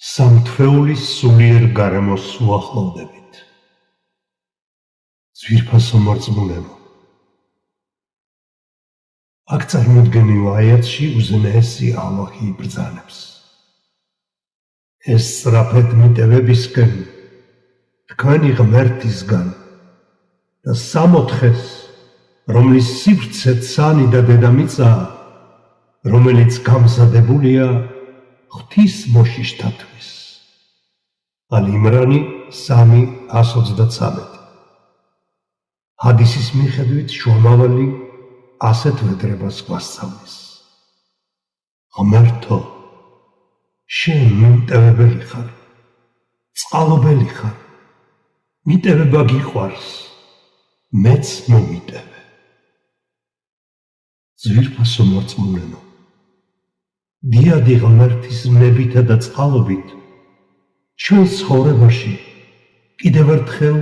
სამთვეულის სულიერ გარემოს უახლოვდებით. ძვირფასო მორწმუნეო, აქ წარმოდგენილ აიათში უზენაესი ალოჰი იბრძანებს. ეს სწრაფად მიტევებისკენ, თქვენი ღმერთისგან და სამოთხეს, რომლის სივრცე ცანი და დედამიწაა, რომელიც გამზადებულია ღვთის მოშიშთათვის. ალ-იმრანი 3:133. ჰადისის მიხედვით შუამავალი ასეთ ვედრებას გვასწავლის. ღმერთო, შენ მიმტევებელი ხარ, წყალობელი ხარ, მიტევება გიყვარს, მეც მომიტევე. ძვირფასო მორწმუნეო, დიადი ღმერთის ნებითა და წყალობით ჩვენ ცხოვრებაში კიდევ ერთხელ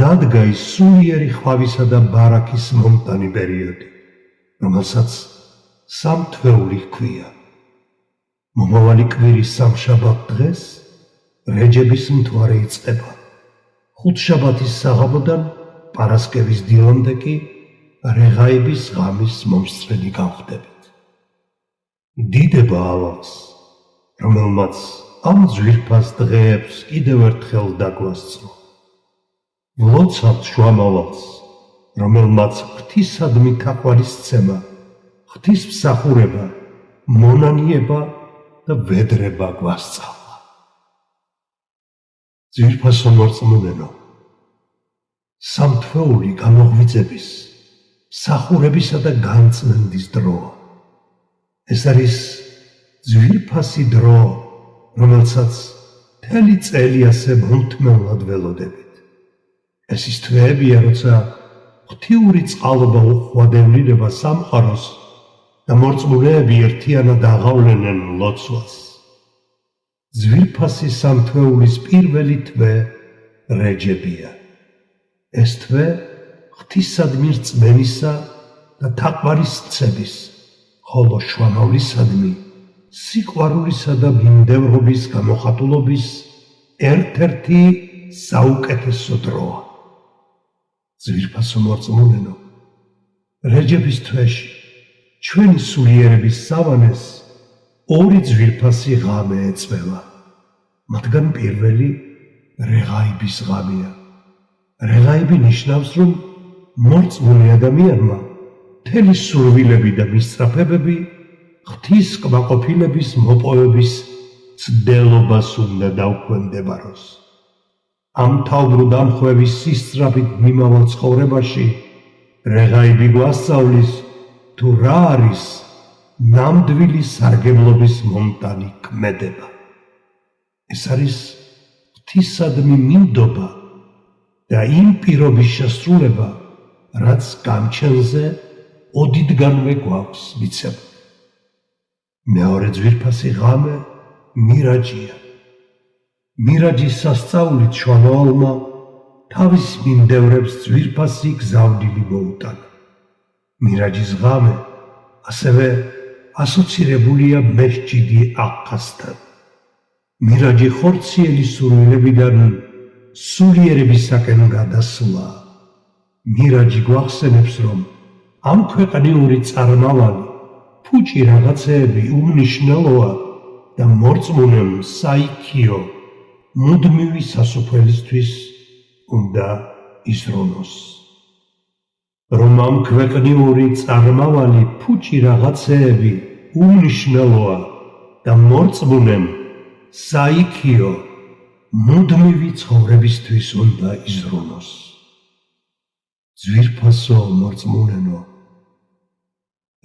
დადგა ის სულიერი ხვავისა და ბარაქის მომტანი პერიოდი, რომელსაც სამთვეული ჰქვია. მომავალი კვირის სამშაბათ დღეს რეჯების მთვარე იწყება. ხუთშაბათის საღამოდან პარასკევის დილამდე კი რეღაიბის ღამის მომსწრენი გავხდებით. დიდება ალლაჰს, რომელმაც ამ ძვირფას დღეებს კიდევ ერთხელ დაგვასწრო. ვლოცავთ შუამავალს, რომელმაც ღვთისადმი თაყვანისცემა, ღვთისმსახურება, მონანიება და ვედრება გვასწავლა. ძვირფასო მორწმუნეო, სამთვეული გამოღვიძების, მსახურებისა და განწმენდის დროა. ეს არის ძვირფასი დრო, რომელსაც მთელი წელი ასე მომთმევლად ველოდებით. ეს ის თვეებია, როცა ღვთიური წყალობა უხვადევლირება სამყაროს და მორწმუნეები ერთიანად აღავლენენ ლოცვას. ძვირფასი სამთვეულის პირველი თვე რეჯებია. ეს თვე ღვთისადმი რწმენისა და თაყვანისცემის, ხოლო შუამავლისადმი სიყვარულისა და მიმდევრობის გამოხატულობის ერთ-ერთი საუკეთესო დროა. ძვირფასო მორწმუნეო, რეჯების თვეში ჩვენი სულიერების სავანეს ორი ძვირფასი ღამე ეწვევა. მათგან პირველი რეღაიბის ღამეა. რეღაიბი ნიშნავს, რომ მორწმუნე ადამიანმა მთელი სურვილები და მისწრაფებები ღვთის კმაყოფილების მოპოვების ცდელობას უნდა დაუქვემდებაროს. ამ თავბრუდ ამხვევის სისწრაფით მიმავალ ცხოვრებაში რეღაიბი გვასწავლის, თუ რა არის ნამდვილი სარგებლობის მომტანი ქმედება. ეს არის ღვთისადმი მინდობა და იმ პირობის შესრულება, რაც გამჩენზე ოდითგანვე გვაქვს მიცემული. მეორე ძვირფასი ღამე მირაჯია. მირაჯის სასწაულით შუამავალმა თავის მიმდევრებს ძვირფასი გზავნილი მოუტანა. მირაჯის ღამე ასევე ასოცირებულია მესჯიდი აყასთან. მირაჯი ხორციელი სურვილებიდან სულიერებისაკენ გადასვლა. მირაჯი გვახსენებს, რომ ამ ქვეყნიური წარმავალი, ფუჭი რაღაცეები უმნიშვნელოა და მორწმუნემ საიქიო, მუდმივი სასופველისთვის უნდა იზრუნოს. რომ ამ ქვეყნიური წარმავალი, ფუჭი რაღაცეები უმნიშვნელოა და მორწმუნემ საიქიო, მუდმივი ცხოვრებისთვის უნდა იზრუნოს. ძვირფასო მორწმუნეო,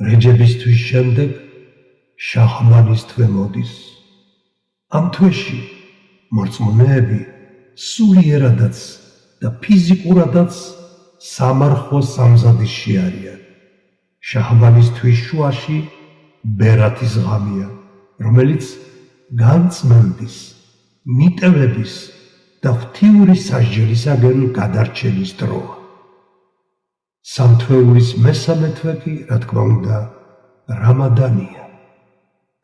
რეჯებისთვის შემდეგ შაჰბანის თვე მოდის. ამ თვეში მორწმუნეები სულიერადაც და ფიზიკურადაც სამარხვო სამზადისში არიან. შაჰბანის თვის შუაში ბერათის ღამეა, რომელიც განწმენდის, მიტევების და ღვთიური სასჯელისაგან გადარჩენის დროა. სამთვეულის მესამე თვე კი, რა თქმა უნდა, რამადანია.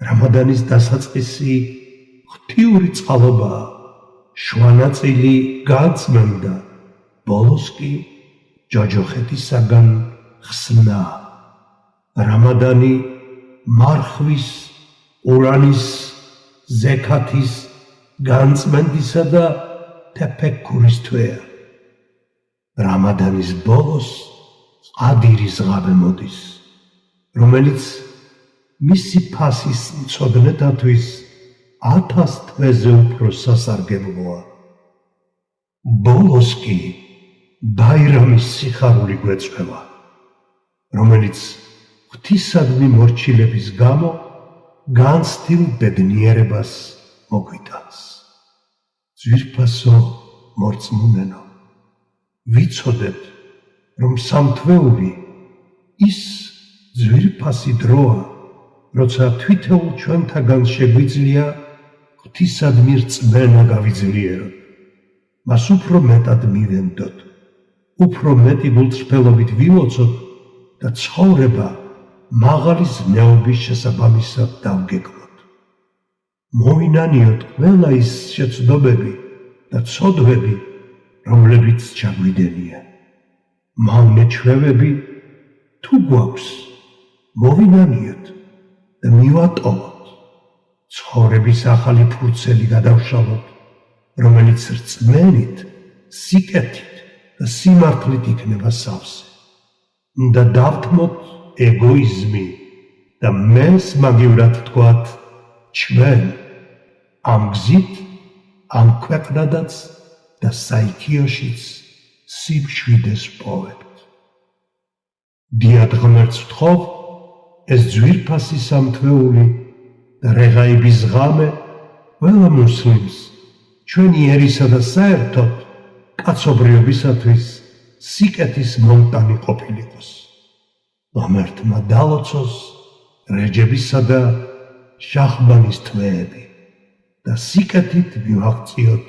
რამადანის დასაწყისი ღვთიური წყალობაა, შვანაწილი გაწმენდა, ბოლოს კი ჯოჯოხეთისაგან ხსნა. რამადანი მარხვის, ყურანის, ზექათის, განწმენდისა და თეფექურის თვეა. რამადანის ბოლოს ყადირის ღამე მოდის, რომელიც მისი ფასის მცოდნეთათვის 1000 თვეზე უფრო სასარგებლოა. ბოლოს კი ბაირამის სიხარული გვეწვევა, რომელიც ღვთისადმი მორჩილების გამო განცდილ ბედნიერებას მოგვიტანს. ძვირფასო მორწმუნენო, ვიცოდეთ, რომ სამთვეული ის ძვირფასი დროა, როცა თვითეულ ჩვენთაგან შეგვიძლია ღვთისადმი რწმენა გავიძლიეროთ, მას უფრო მეტად მივენდოთ, უფრო მეტი გულწრფელობით ვილოცოთ და ცხოვრება მაღალი ზნეობის შესაბამისად დავგეგმოთ. მოვინანიოთ ყველა ის შეცდომები და ცოდვები, რომლებიც ჩაგვიდენია. მავნე ჩვევები თუ გვაქვს, მოვინანიოთ და მივატოვოთ. ცხოვრების ახალი ფურცელი გადავშალოთ, რომელიც რწმენით, სიკეთით და სიმართლით იქნება სავსე. უნდა დავთმოთ ეგოიზმი და მეს მაგივრად ვთქვათ, ჩვენ ამ გზით, ამ ქვეყნადაც და საიქიოშიც სიმშვიდეს ვპოვებთ. დიად ღმერთს ვთხოვ, ეს ძვირფასი სამთვეული და რეღაიბის ღამე ყველა მუსლიმს ჩვენი ერისა და საერთოდ კაცობრიობისათვის სიკეთის მომტანი ყოფილიყოს. ღმერთმა დალოცოს რეჯებისა და შაჰბანის თვეები და სიკეთით მივაღწიოთ